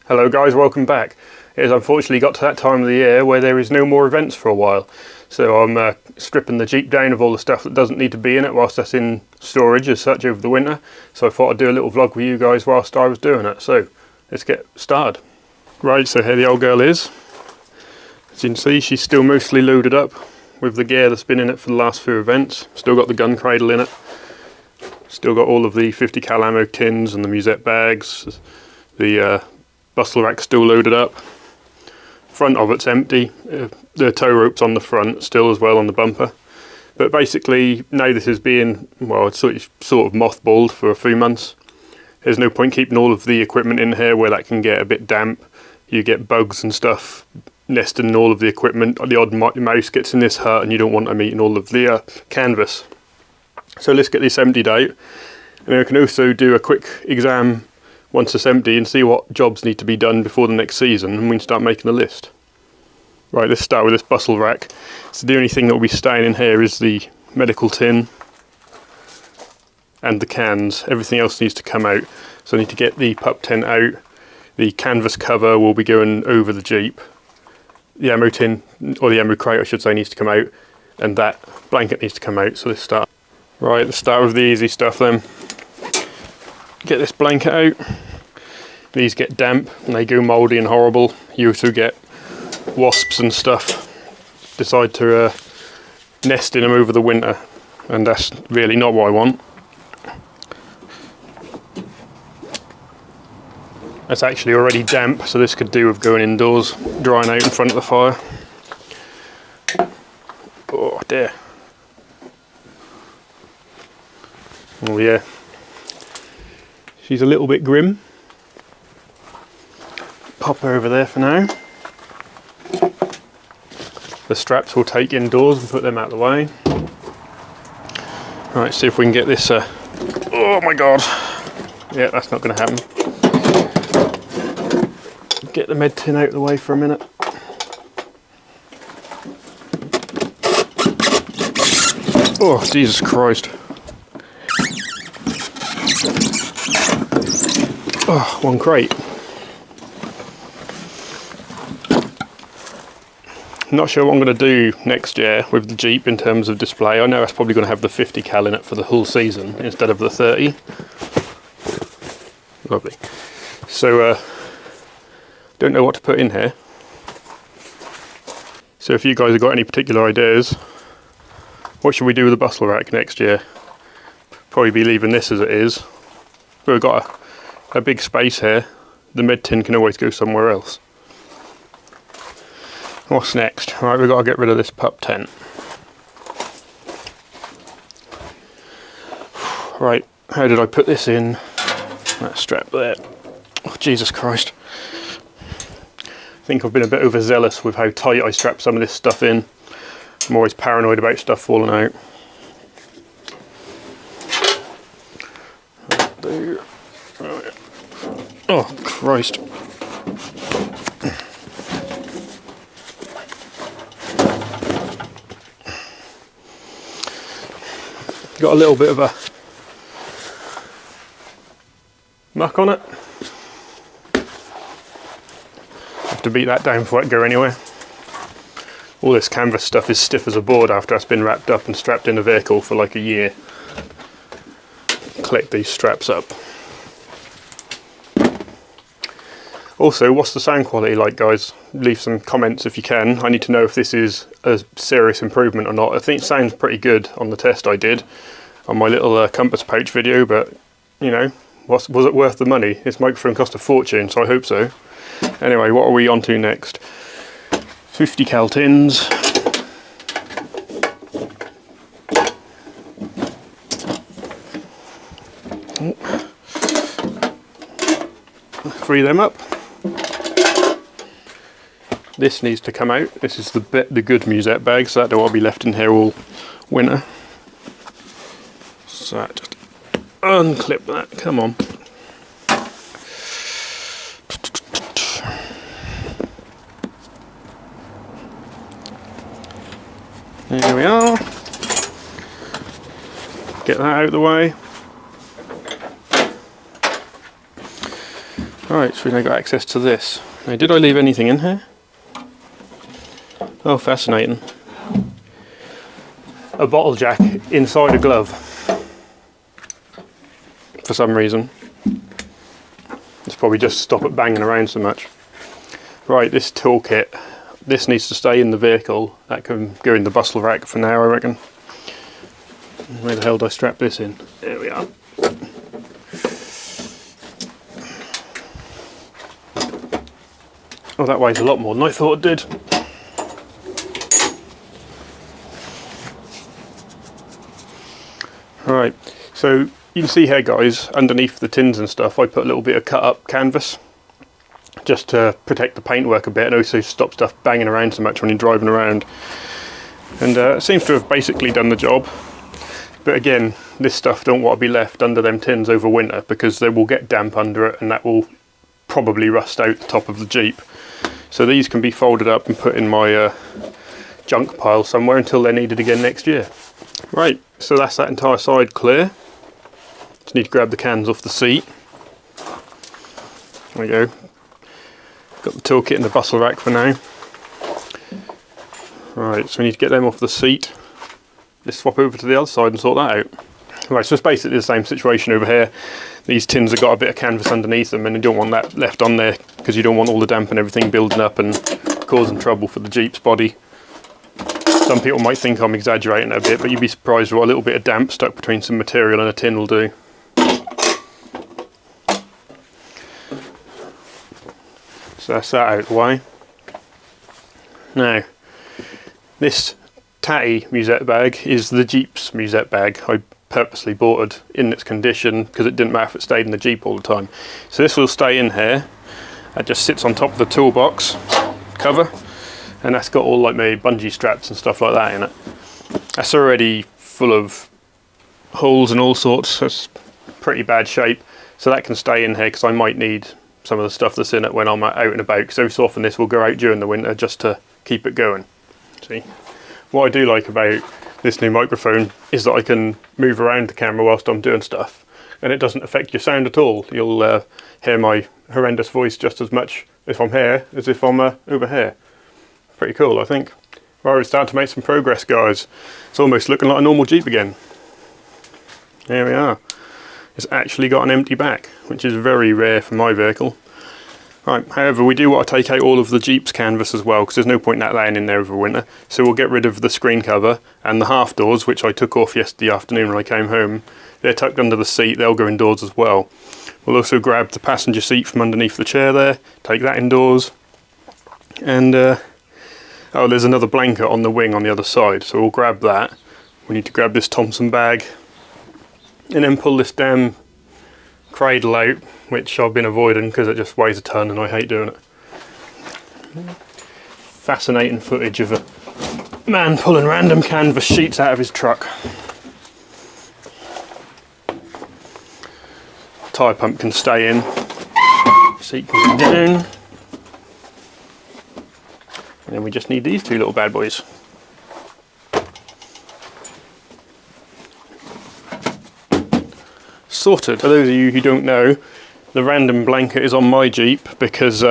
Hello guys, welcome back. It has unfortunately got to that time of the year where there is no more events for a while. So I'm stripping the Jeep down of all the stuff that doesn't need to be in it whilst that's in storage as such over the winter. So I thought I'd do a little vlog with you guys whilst I was doing it. So let's get started. Right, so here the old girl is. As you can see, she's still mostly loaded up with the gear that's been in it for the last few events. Still got the gun cradle in it. Still got all of the 50 cal ammo tins and the musette bags. The bustle rack's still loaded up. Front of it's empty. The tow rope's on the front still as well on the bumper. But basically now this is being, well, it's sort of mothballed for a few months. There's no point keeping all of the equipment in here where that can get a bit damp. You get bugs and stuff nesting in all of the equipment. The odd mouse gets in this hut and you don't want them eating all of the canvas. So let's get this emptied out. And I can also do a quick exam once it's empty and see what jobs need to be done before the next season, and we can start making a list. Right, let's start with this bustle rack. So the only thing that will be staying in here is the medical tin and the cans. Everything else needs to come out. So I need to get the pup tent out. The canvas cover will be going over the Jeep. The ammo tin, or the ammo crate I should say, needs to come out, and that blanket needs to come out. So let's start. Right, let's start with the easy stuff then. Get this blanket out. These get damp and they go mouldy and horrible. You also get wasps and stuff decide to nest in them over the winter, and that's really not what I want. That's actually already damp, so this could do with going indoors, drying out in front of the fire. Oh dear. Oh yeah. She's a little bit grim. Pop her over there for now. The straps we'll take indoors and put them out of the way. Right, see if we can get this. Oh my god! Yeah, that's not going to happen. Get the med tin out of the way for a minute. Oh, Jesus Christ. Oh, one crate. Not sure what I'm going to do next year with the Jeep in terms of display. I know it's probably going to have the 50 cal in it for the whole season instead of the 30. Lovely. So, don't know what to put in here. So if you guys have got any particular ideas, what should we do with the bustle rack next year? Probably be leaving this as it is. We've got a big space here. The med tin can always go somewhere else. What's next? Right, we've got to get rid of this pup tent. Right, how did I put this in? That strap there. Oh, Jesus Christ. I think I've been a bit overzealous with how tight I strap some of this stuff in. I'm always paranoid about stuff falling out. Oh, Christ. Got a little bit of a muck on it. Have to beat that down before I can go anywhere. All this canvas stuff is stiff as a board after it's been wrapped up and strapped in a vehicle for like a year. Collect these straps up. Also, what's the sound quality like, guys? Leave some comments if you can. I need to know if this is a serious improvement or not. I think it sounds pretty good on the test I did on my little compass pouch video, but you know, was it worth the money? This microphone cost a fortune, so I hope so. Anyway, what are we on to next? 50 cal tins. Free them up. This needs to come out. This is the good musette bag, so that don't want to be left in here all winter. So just unclip that. Come on. There we are. Get that out of the way. Right, so we now got access to this. Now, did I leave anything in here? Oh, fascinating. A bottle jack inside a glove. For some reason. It's probably just to stop it banging around so much. Right, this toolkit. This needs to stay in the vehicle. That can go in the bustle rack for now, I reckon. Where the hell did I strap this in? There we are. Oh, that weighs a lot more than I thought it did. Right, so you can see here, guys, underneath the tins and stuff, I put a little bit of cut up canvas just to protect the paintwork a bit and also stop stuff banging around so much when you're driving around. And it seems to have basically done the job. But again, this stuff don't want to be left under them tins over winter because they will get damp under it and that will probably rust out the top of the Jeep. So these can be folded up and put in my junk pile somewhere until they're needed again next year. Right, so that's that entire side clear. Just need to grab the cans off the seat. There we go. Got the toolkit in the bustle rack for now. Right, so we need to get them off the seat. Let's swap over to the other side and sort that out. Right, so it's basically the same situation over here. These tins have got a bit of canvas underneath them and you don't want that left on there because you don't want all the damp and everything building up and causing trouble for the Jeep's body. Some people might think I'm exaggerating a bit, but you'd be surprised what a little bit of damp stuck between some material and a tin will do. So that's that out of the way. Now, this tatty musette bag is the Jeep's musette bag. I purposely bought it in its condition because it didn't matter if it stayed in the Jeep all the time. So this will stay in here. It just sits on top of the toolbox cover. And that's got all like my bungee straps and stuff like that in it. That's already full of holes and all sorts. That's pretty bad shape. So that can stay in here because I might need some of the stuff that's in it when I'm out and about. Because every so often this will go out during the winter just to keep it going. See? What I do like about this new microphone is that I can move around the camera whilst I'm doing stuff. And it doesn't affect your sound at all. You'll hear my horrendous voice just as much if I'm here as if I'm over here. Pretty cool, I think. Right, we're starting to make some progress, guys. It's almost looking like a normal Jeep again. There we are. It's actually got an empty back, which is very rare for my vehicle. Right, however, we do want to take out all of the Jeep's canvas as well, because there's no point in that laying in there over winter. So we'll get rid of the screen cover and the half doors, which I took off yesterday afternoon when I came home. They're tucked under the seat, they'll go indoors as well. We'll also grab the passenger seat from underneath the chair there, take that indoors, and oh, there's another blanket on the wing on the other side, so we'll grab that. We need to grab this Thompson bag and then pull this damn cradle out, which I've been avoiding because it just weighs a ton and I hate doing it. Fascinating footage of a man pulling random canvas sheets out of his truck. Tyre pump can stay in, seat can go down. And then we just need these two little bad boys. Sorted. For those of you who don't know, the random blanket is on my Jeep because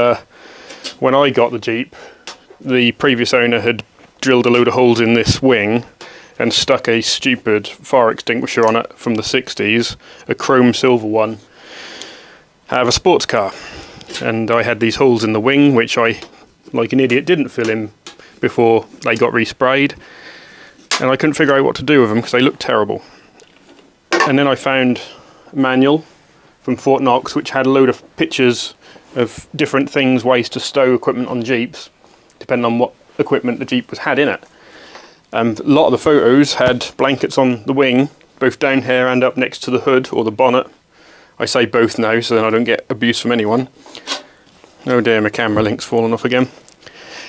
when I got the Jeep, the previous owner had drilled a load of holes in this wing and stuck a stupid fire extinguisher on it from the 60s, a chrome silver one, out of a sports car. And I had these holes in the wing, which I, like an idiot, didn't fill in before they got resprayed, and I couldn't figure out what to do with them because they looked terrible. And then I found a manual from Fort Knox which had a load of pictures of different things, ways to stow equipment on Jeeps depending on what equipment the Jeep had in it. And a lot of the photos had blankets on the wing, both down here and up next to the hood or the bonnet. I say both now so then I don't get abuse from anyone. Oh dear, my camera link's fallen off again.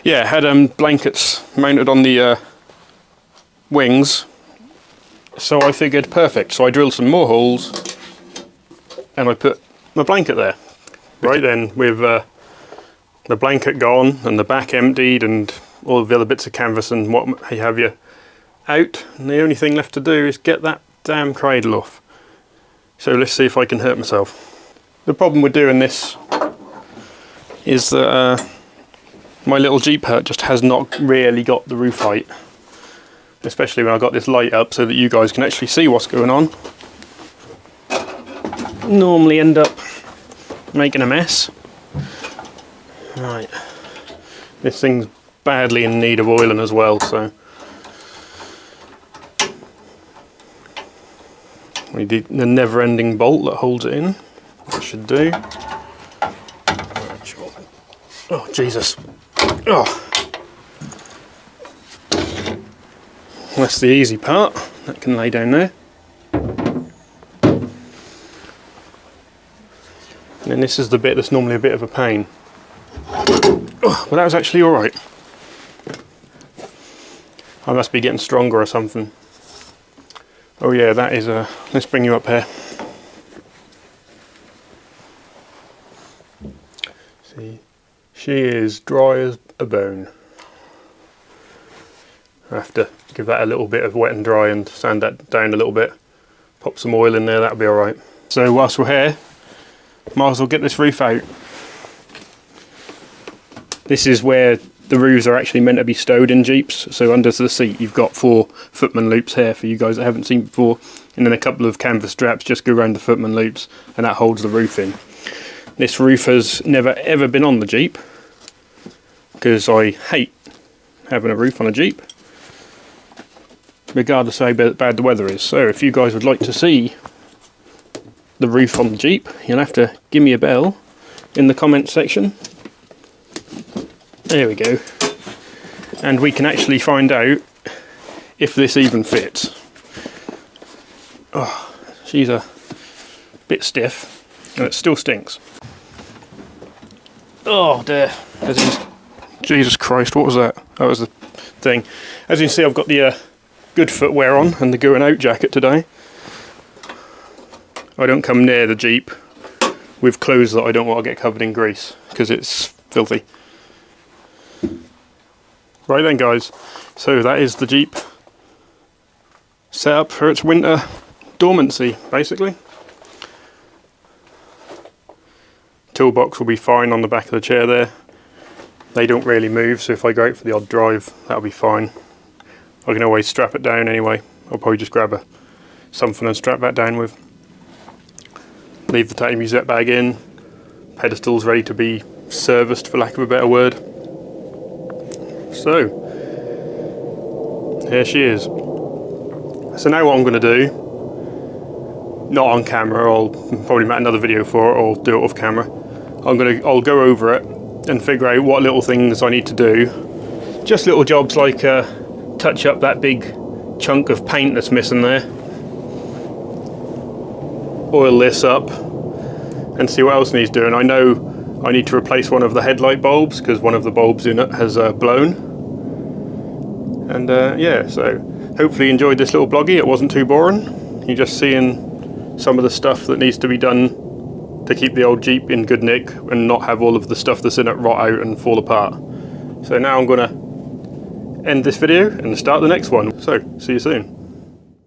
Yeah, it had blankets mounted on the wings, so I figured perfect. So I drilled some more holes and I put my blanket there. Right then, with the blanket gone and the back emptied and all of the other bits of canvas and what have you out, and the only thing left to do is get that damn cradle off. So let's see if I can hurt myself. The problem with doing this is that my little Jeep hut just has not really got the roof height. Especially when I've got this light up so that you guys can actually see what's going on. Normally end up making a mess. Right, this thing's badly in need of oiling as well, so we need the never-ending bolt that holds it in. That should do. Oh Jesus! Oh. That's the easy part, that can lay down there. And then this is the bit that's normally a bit of a pain. Oh, but that was actually alright. I must be getting stronger or something. Oh yeah, that is let's bring you up here. See, she is dry as a bone. I have to give that a little bit of wet and dry and sand that down a little bit. Pop some oil in there, that'll be alright. So whilst we're here, might as well get this roof out. This is where the roofs are actually meant to be stowed in Jeeps. So under the seat you've got 4 footman loops here for you guys that haven't seen before, and then a couple of canvas straps just go around the footman loops, and that holds the roof in. This roof has never ever been on the Jeep because I hate having a roof on a Jeep, regardless of how bad the weather is. So if you guys would like to see the roof on the Jeep, you'll have to give me a bell in the comments section. There we go. And we can actually find out if this even fits. Oh, she's a bit stiff and it still stinks. Oh dear. Jesus Christ, what was that? That was the thing. As you can see, I've got the good footwear on and the going out jacket today. I don't come near the Jeep with clothes that I don't want to get covered in grease because it's filthy. Right then guys, so that is the Jeep set up for its winter dormancy basically. Toolbox will be fine on the back of the chair there. They don't really move, so if I go out for the odd drive that'll be fine. I can always strap it down anyway. I'll probably just grab something and strap that down with. Leave the titanium musette bag in. Pedestal's ready to be serviced, for lack of a better word. So, here she is. So now what I'm going to do, not on camera, I'll probably make another video for it or do it off camera. I'll go over it and figure out what little things I need to do. Just little jobs like touch up that big chunk of paint that's missing there. Oil this up and see what else needs doing. I know I need to replace one of the headlight bulbs because one of the bulbs in it has blown. And yeah, so hopefully you enjoyed this little bloggy. It wasn't too boring. You're just seeing some of the stuff that needs to be done to keep the old Jeep in good nick and not have all of the stuff that's in it rot out and fall apart. So now I'm going to end this video and start the next one. So, see you soon.